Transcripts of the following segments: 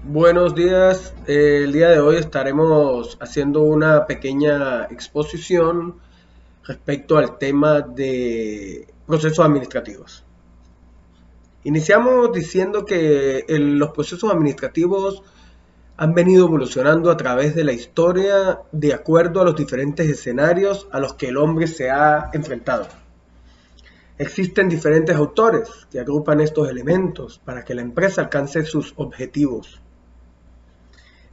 Buenos días, el día de hoy estaremos haciendo una pequeña exposición respecto al tema de procesos administrativos. Iniciamos diciendo que los procesos administrativos han venido evolucionando a través de la historia de acuerdo a los diferentes escenarios a los que el hombre se ha enfrentado. Existen diferentes autores que agrupan estos elementos para que la empresa alcance sus objetivos.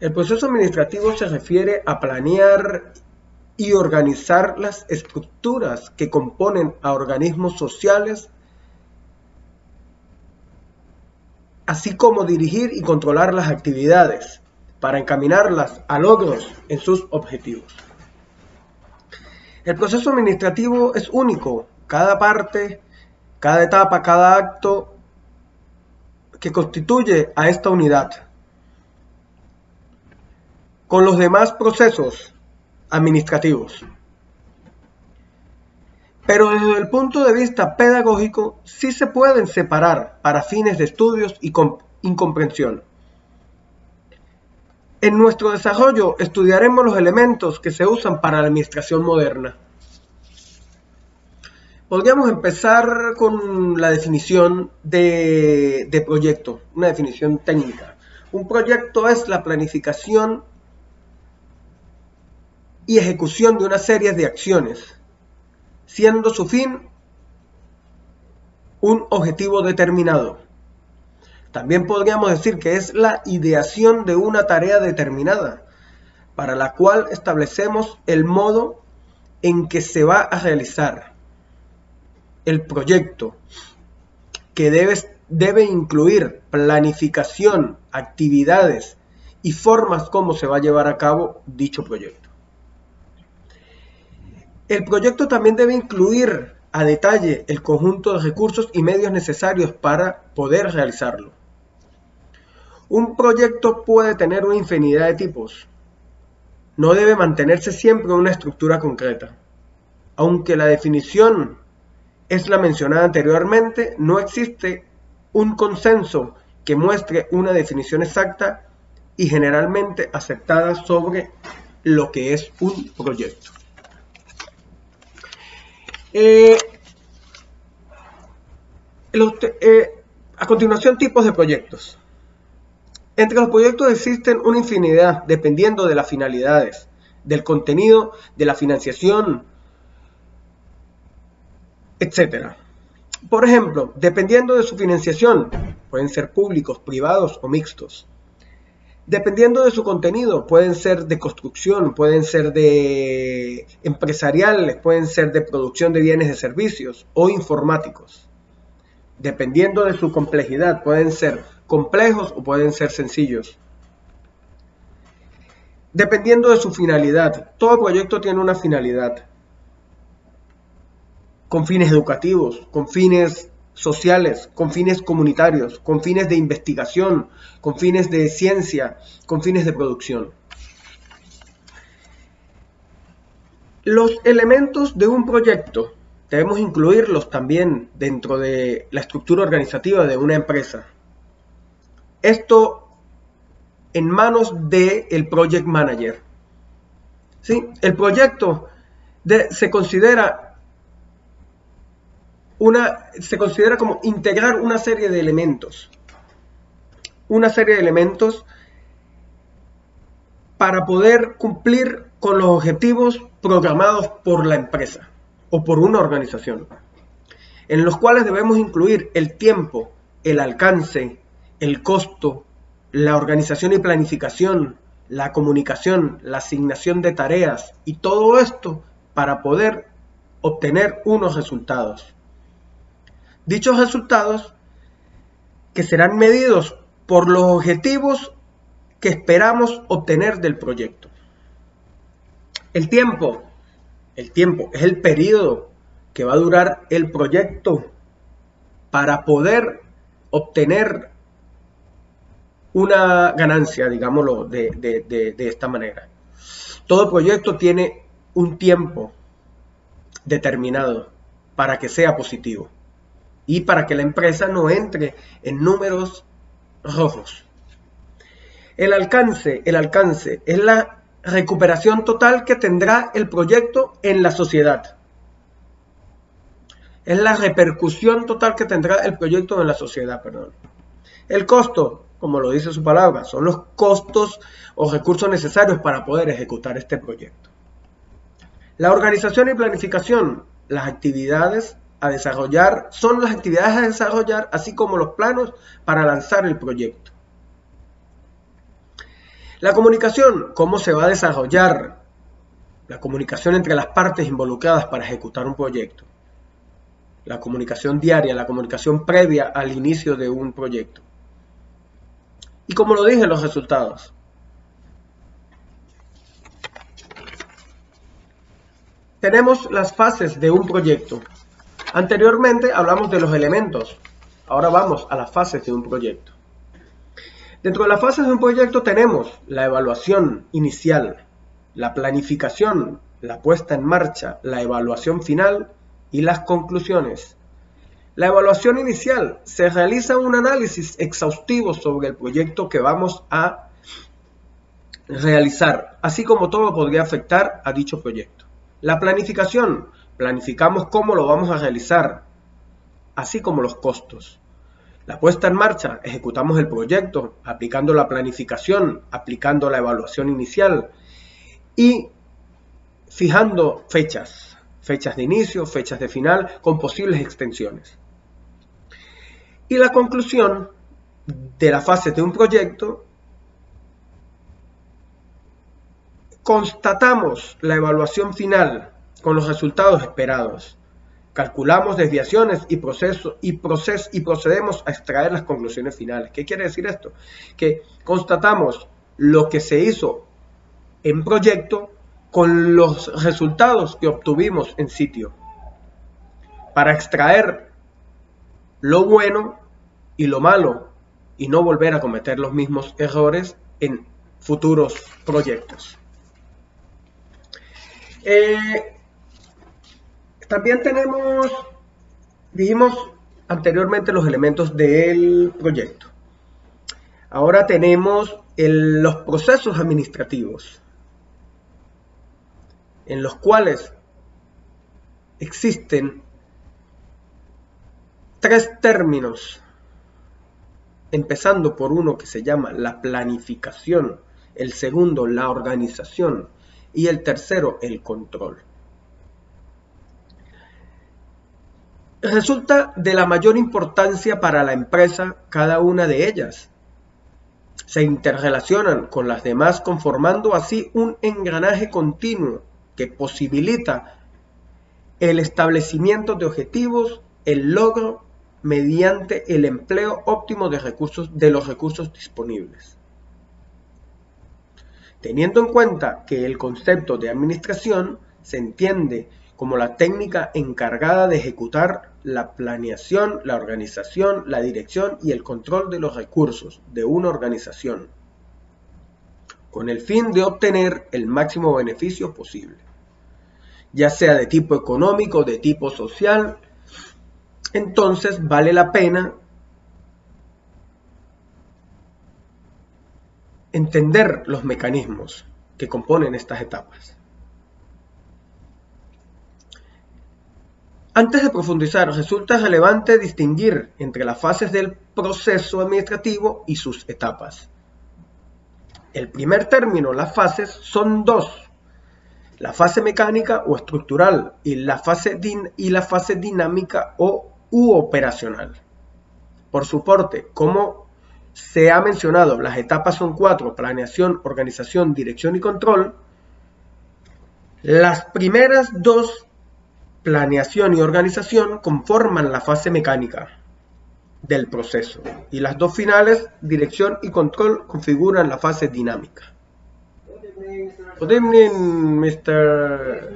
El proceso administrativo se refiere a planear y organizar las estructuras que componen a organismos sociales, así como dirigir y controlar las actividades para encaminarlas a logros en sus objetivos. El proceso administrativo es único. Cada parte, cada etapa, cada acto que constituye a esta unidad con los demás procesos administrativos. Pero desde el punto de vista pedagógico sí se pueden separar para fines de estudios y comprensión. En nuestro desarrollo estudiaremos los elementos que se usan para la administración moderna. Podríamos empezar con la definición de proyecto, una definición técnica. Un proyecto es la planificación y ejecución de una serie de acciones, siendo su fin un objetivo determinado. También podríamos decir que es la ideación de una tarea determinada, para la cual establecemos el modo en que se va a realizar el proyecto, que debe incluir planificación, actividades y formas como se va a llevar a cabo dicho proyecto. El proyecto también debe incluir a detalle el conjunto de recursos y medios necesarios para poder realizarlo. Un proyecto puede tener una infinidad de tipos. No debe mantenerse siempre en una estructura concreta. Aunque la definición es la mencionada anteriormente, no existe un consenso que muestre una definición exacta y generalmente aceptada sobre lo que es un proyecto. A continuación, tipos de proyectos. Entre los proyectos existen una infinidad, dependiendo de las finalidades, del contenido, de la financiación, etc. Por ejemplo, dependiendo de su financiación, pueden ser públicos, privados o mixtos. Dependiendo de su contenido, pueden ser de construcción, pueden ser de empresariales, pueden ser de producción de bienes y servicios o informáticos. Dependiendo de su complejidad, pueden ser complejos o pueden ser sencillos. Dependiendo de su finalidad, todo proyecto tiene una finalidad, con fines educativos, con fines sociales, con fines comunitarios, con fines de investigación, con fines de ciencia, con fines de producción. Los elementos de un proyecto debemos incluirlos también dentro de la estructura organizativa de una empresa. Esto en manos del project manager. ¿Sí? El proyecto se considera como integrar una serie de elementos. Una serie de elementos para poder cumplir con los objetivos programados por la empresa o por una organización, en los cuales debemos incluir el tiempo, el alcance, el costo, la organización y planificación, la comunicación, la asignación de tareas y todo esto para poder obtener unos resultados. Dichos resultados que serán medidos por los objetivos que esperamos obtener del proyecto. El tiempo es el periodo que va a durar el proyecto para poder obtener una ganancia, digámoslo de esta manera. Todo proyecto tiene un tiempo determinado para que sea positivo y para que la empresa no entre en números rojos. El alcance es la recuperación total que tendrá el proyecto en la sociedad. Es la repercusión total que tendrá el proyecto en la sociedad, perdón. El costo, como lo dice su palabra, son los costos o recursos necesarios para poder ejecutar este proyecto. La organización y planificación, las actividades a desarrollar, son las actividades a desarrollar, así como los planos para lanzar el proyecto. La comunicación, cómo se va a desarrollar la comunicación entre las partes involucradas para ejecutar un proyecto. La comunicación diaria, la comunicación previa al inicio de un proyecto. Y como lo dije, los resultados. Tenemos las fases de un proyecto. Anteriormente hablamos de los elementos. Ahora vamos a las fases de un proyecto. Dentro de las fases de un proyecto tenemos la evaluación inicial, la planificación, la puesta en marcha, la evaluación final y las conclusiones. La evaluación inicial se realiza un análisis exhaustivo sobre el proyecto que vamos a realizar, así como todo podría afectar a dicho proyecto. La planificación, planificamos cómo lo vamos a realizar, así como los costos. La puesta en marcha, ejecutamos el proyecto, aplicando la planificación, aplicando la evaluación inicial y fijando fechas de inicio, fechas de final, con posibles extensiones. Y la conclusión de la fase de un proyecto, constatamos la evaluación final con los resultados esperados. Calculamos desviaciones y procedemos a extraer las conclusiones finales. ¿Qué quiere decir esto? Que constatamos lo que se hizo en proyecto con los resultados que obtuvimos en sitio para extraer lo bueno y lo malo y no volver a cometer los mismos errores en futuros proyectos. También dijimos anteriormente los elementos del proyecto. Ahora tenemos los procesos administrativos, en los cuales existen 3 términos, empezando por uno que se llama la planificación, el segundo la organización y el tercero el control. Resulta de la mayor importancia para la empresa cada una de ellas. Se interrelacionan con las demás conformando así un engranaje continuo que posibilita el establecimiento de objetivos, el logro mediante el empleo óptimo de los recursos disponibles. Teniendo en cuenta que el concepto de administración se entiende como la técnica encargada de ejecutar la planeación, la organización, la dirección y el control de los recursos de una organización, con el fin de obtener el máximo beneficio posible, ya sea de tipo económico o de tipo social. Entonces vale la pena entender los mecanismos que componen estas etapas. Antes de profundizar, resulta relevante distinguir entre las fases del proceso administrativo y sus etapas. El primer término, las fases, son 2. La fase mecánica o estructural y la fase dinámica u operacional. Por su parte, como se ha mencionado, las etapas son 4, planeación, organización, dirección y control. Las primeras 2, planeación y organización, conforman la fase mecánica del proceso y las 2 finales, dirección y control, configuran la fase dinámica. Good evening, Mr.